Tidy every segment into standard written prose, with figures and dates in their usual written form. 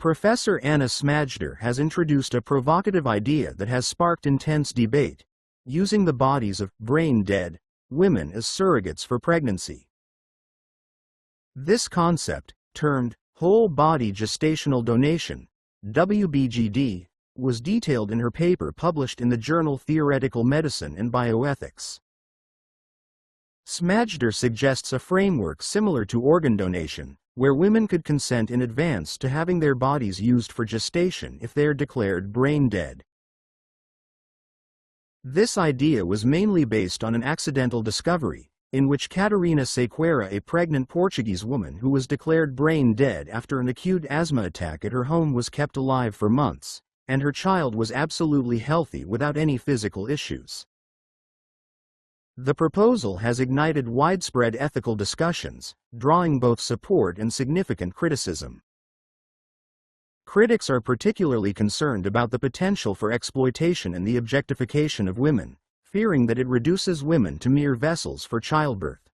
Professor Anna Smajdar has introduced a provocative idea that has sparked intense debate, using the bodies of brain-dead women as surrogates for pregnancy. This concept, termed whole-body gestational donation, WBGD, was detailed in her paper published in the journal Theoretical Medicine and Bioethics. Smajdar suggests a framework similar to organ donation, where women could consent in advance to having their bodies used for gestation if they are declared brain-dead. This idea was mainly based on an accidental discovery, in which Catarina Sequeira, a pregnant Portuguese woman who was declared brain-dead after an acute asthma attack at her home, was kept alive for months, and her child was absolutely healthy without any physical issues. The proposal has ignited widespread ethical discussions, drawing both support and significant criticism. Critics are particularly concerned about the potential for exploitation and the objectification of women, fearing that it reduces women to mere vessels for childbirth.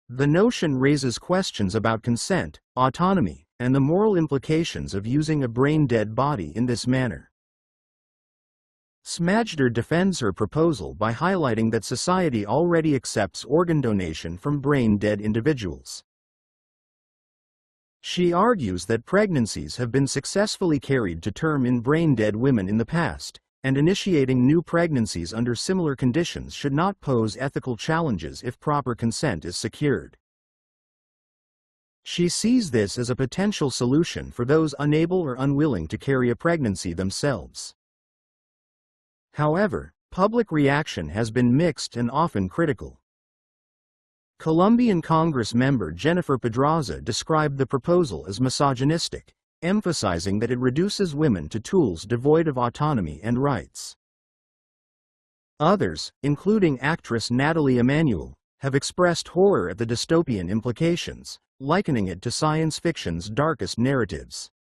The notion raises questions about consent, autonomy, and the moral implications of using a brain-dead body in this manner. Smajdar defends her proposal by highlighting that society already accepts organ donation from brain-dead individuals. She argues that pregnancies have been successfully carried to term in brain-dead women in the past, and initiating new pregnancies under similar conditions should not pose ethical challenges if proper consent is secured. She sees this as a potential solution for those unable or unwilling to carry a pregnancy themselves. However, public reaction has been mixed and often critical. Colombian Congress member Jennifer Pedraza described the proposal as misogynistic, emphasizing that it reduces women to tools devoid of autonomy and rights. Others, including actress Nathalie Emmanuel, have expressed horror at the dystopian implications, likening it to science fiction's darkest narratives.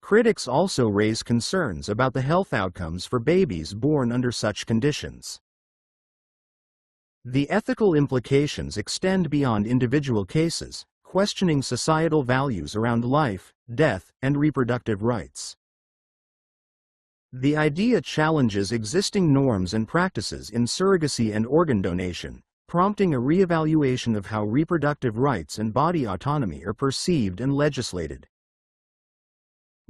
Critics also raise concerns about the health outcomes for babies born under such conditions. The ethical implications extend beyond individual cases, questioning societal values around life, death, and reproductive rights. The idea challenges existing norms and practices in surrogacy and organ donation, prompting a re-evaluation of how reproductive rights and body autonomy are perceived and legislated.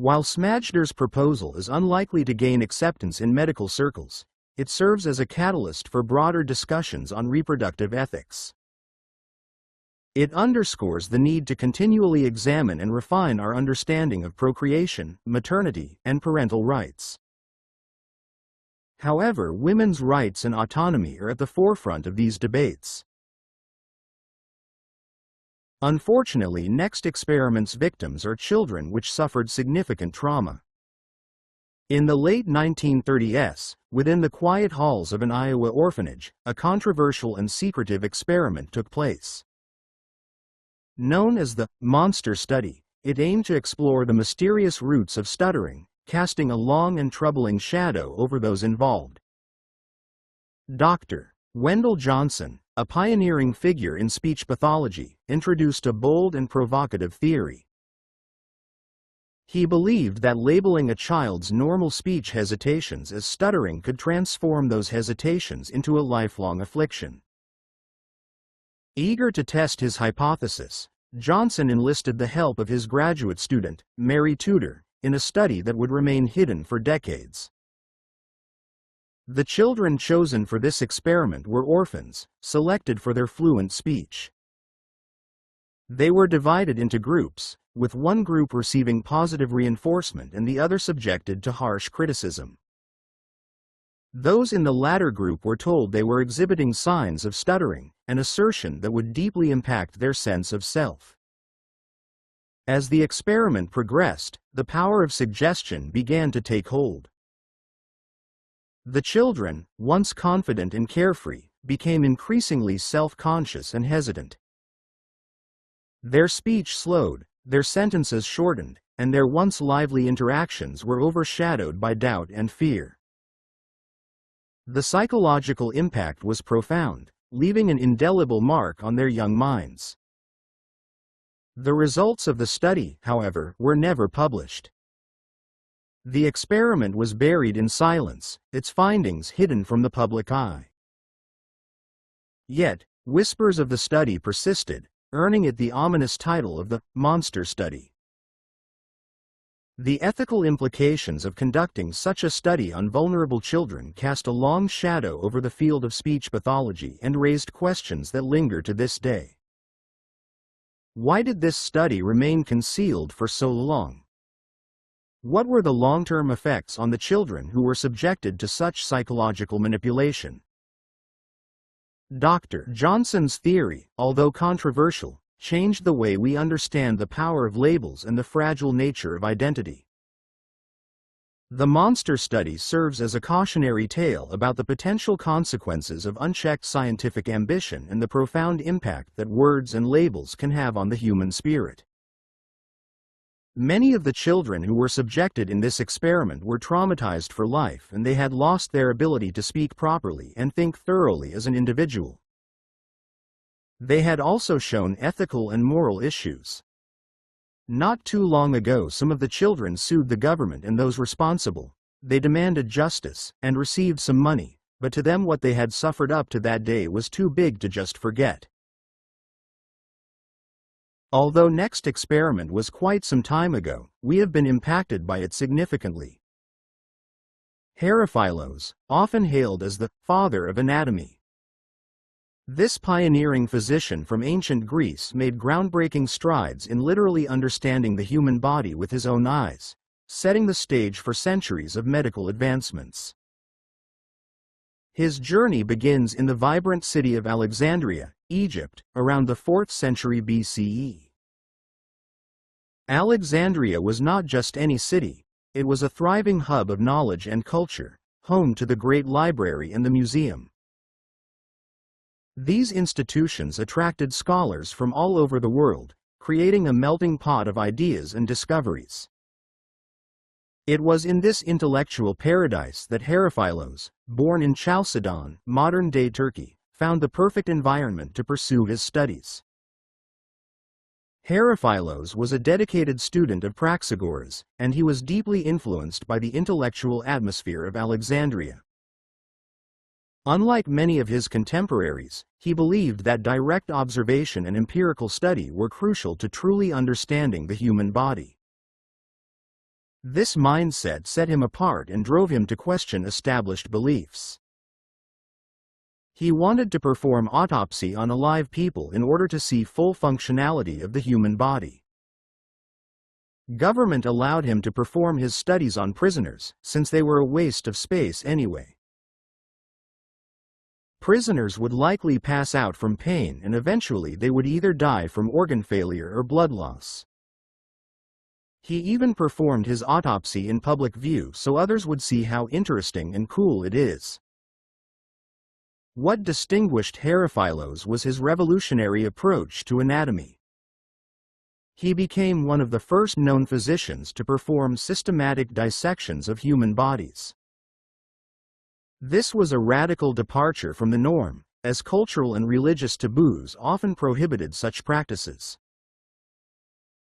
While Smajdar's proposal is unlikely to gain acceptance in medical circles, it serves as a catalyst for broader discussions on reproductive ethics. It underscores the need to continually examine and refine our understanding of procreation, maternity, and parental rights. However, women's rights and autonomy are at the forefront of these debates. Unfortunately, NEXT experiment's victims are children which suffered significant trauma. In the late 1930s, within the quiet halls of an Iowa orphanage, a controversial and secretive experiment took place. Known as the Monster Study, it aimed to explore the mysterious roots of stuttering, casting a long and troubling shadow over those involved. Dr. Wendell Johnson, a pioneering figure in speech pathology, introduced a bold and provocative theory. He believed that labeling a child's normal speech hesitations as stuttering could transform those hesitations into a lifelong affliction. Eager to test his hypothesis, Johnson enlisted the help of his graduate student, Mary Tudor, in a study that would remain hidden for decades. The children chosen for this experiment were orphans, selected for their fluent speech. They were divided into groups, with one group receiving positive reinforcement and the other subjected to harsh criticism. Those in the latter group were told they were exhibiting signs of stuttering, an assertion that would deeply impact their sense of self. As the experiment progressed, the power of suggestion began to take hold. The children, once confident and carefree, became increasingly self-conscious and hesitant. Their speech slowed, their sentences shortened, and their once lively interactions were overshadowed by doubt and fear. The psychological impact was profound, leaving an indelible mark on their young minds. The results of the study, however, were never published. The experiment was buried in silence, its findings hidden from the public eye. Yet, whispers of the study persisted, earning it the ominous title of the monster study. The ethical implications of conducting such a study on vulnerable children cast a long shadow over the field of speech pathology and raised questions that linger to this day. Why did this study remain concealed for so long? What were the long-term effects on the children who were subjected to such psychological manipulation? Dr. Johnson's theory, although controversial, changed the way we understand the power of labels and the fragile nature of identity. The monster study serves as a cautionary tale about the potential consequences of unchecked scientific ambition and the profound impact that words and labels can have on the human spirit. Many of the children who were subjected in this experiment were traumatized for life, and they had lost their ability to speak properly and think thoroughly as an individual. They had also shown ethical and moral issues. Not too long ago, some of the children sued the government and those responsible. They demanded justice and received some money, but to them what they had suffered up to that day was too big to just forget. Although Next Experiment was quite some time ago, we have been impacted by it significantly. Herophilos, often hailed as the father of anatomy. This pioneering physician from ancient Greece made groundbreaking strides in literally understanding the human body with his own eyes, setting the stage for centuries of medical advancements. His journey begins in the vibrant city of Alexandria, Egypt, around the 4th century BCE. Alexandria was not just any city, it was a thriving hub of knowledge and culture, home to the great library and the museum. These institutions attracted scholars from all over the world, creating a melting pot of ideas and discoveries. It was in this intellectual paradise that Herophilos, born in Chalcedon, modern-day Turkey, found the perfect environment to pursue his studies. Herophilos was a dedicated student of Praxagoras, and he was deeply influenced by the intellectual atmosphere of Alexandria. Unlike many of his contemporaries, he believed that direct observation and empirical study were crucial to truly understanding the human body. This mindset set him apart and drove him to question established beliefs. He wanted to perform autopsy on alive people in order to see full functionality of the human body. Government allowed him to perform his studies on prisoners, since they were a waste of space anyway. Prisoners would likely pass out from pain, and eventually they would either die from organ failure or blood loss. He even performed his autopsy in public view so others would see how interesting and cool it is. What distinguished Herophilos was his revolutionary approach to anatomy. He became one of the first known physicians to perform systematic dissections of human bodies. This was a radical departure from the norm, as cultural and religious taboos often prohibited such practices.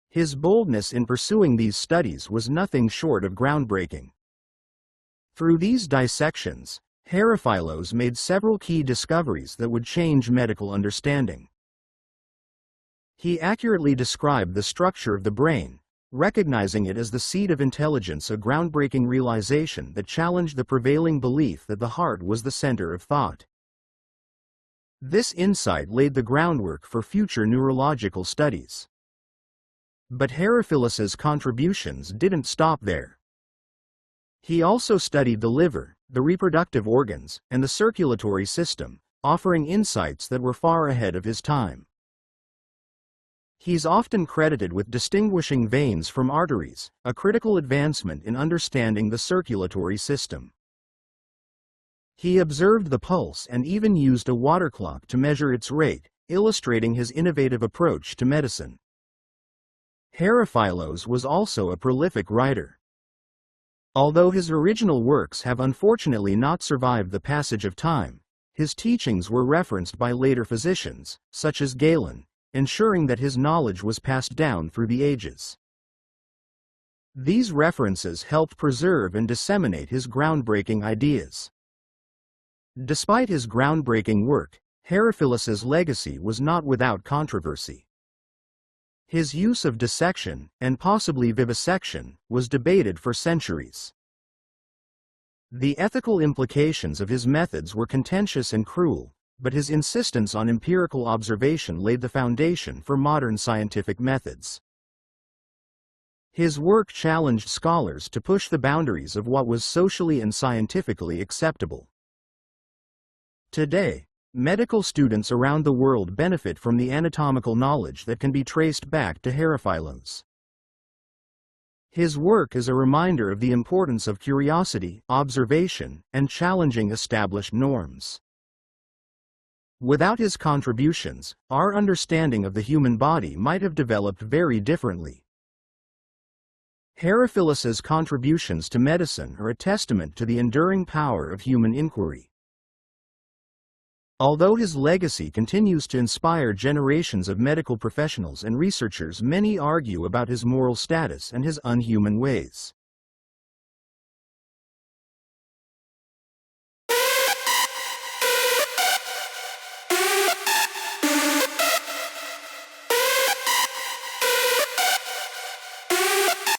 His boldness in pursuing these studies was nothing short of groundbreaking. Through these dissections, Herophilos made several key discoveries that would change medical understanding. He accurately described the structure of the brain, recognizing it as the seat of intelligence, a groundbreaking realization that challenged the prevailing belief that the heart was the center of thought. This insight laid the groundwork for future neurological studies. But Herophilos's contributions didn't stop there. He also studied the liver, the reproductive organs, and the circulatory system, offering insights that were far ahead of his time. He's often credited with distinguishing veins from arteries, a critical advancement in understanding the circulatory system. He observed the pulse and even used a water clock to measure its rate, illustrating his innovative approach to medicine. Herophilos was also a prolific writer. Although his original works have unfortunately not survived the passage of time, his teachings were referenced by later physicians, such as Galen, ensuring that his knowledge was passed down through the ages. These references helped preserve and disseminate his groundbreaking ideas. Despite his groundbreaking work, Herophilus's legacy was not without controversy. His use of dissection, and possibly vivisection, was debated for centuries. The ethical implications of his methods were contentious and cruel, but his insistence on empirical observation laid the foundation for modern scientific methods. His work challenged scholars to push the boundaries of what was socially and scientifically acceptable. Today, medical students around the world benefit from the anatomical knowledge that can be traced back to Herophilos. His work is a reminder of the importance of curiosity, observation, and challenging established norms. Without his contributions, our understanding of the human body might have developed very differently. Herophilos's contributions to medicine are a testament to the enduring power of human inquiry. Although his legacy continues to inspire generations of medical professionals and researchers, many argue about his moral status and his unhuman ways.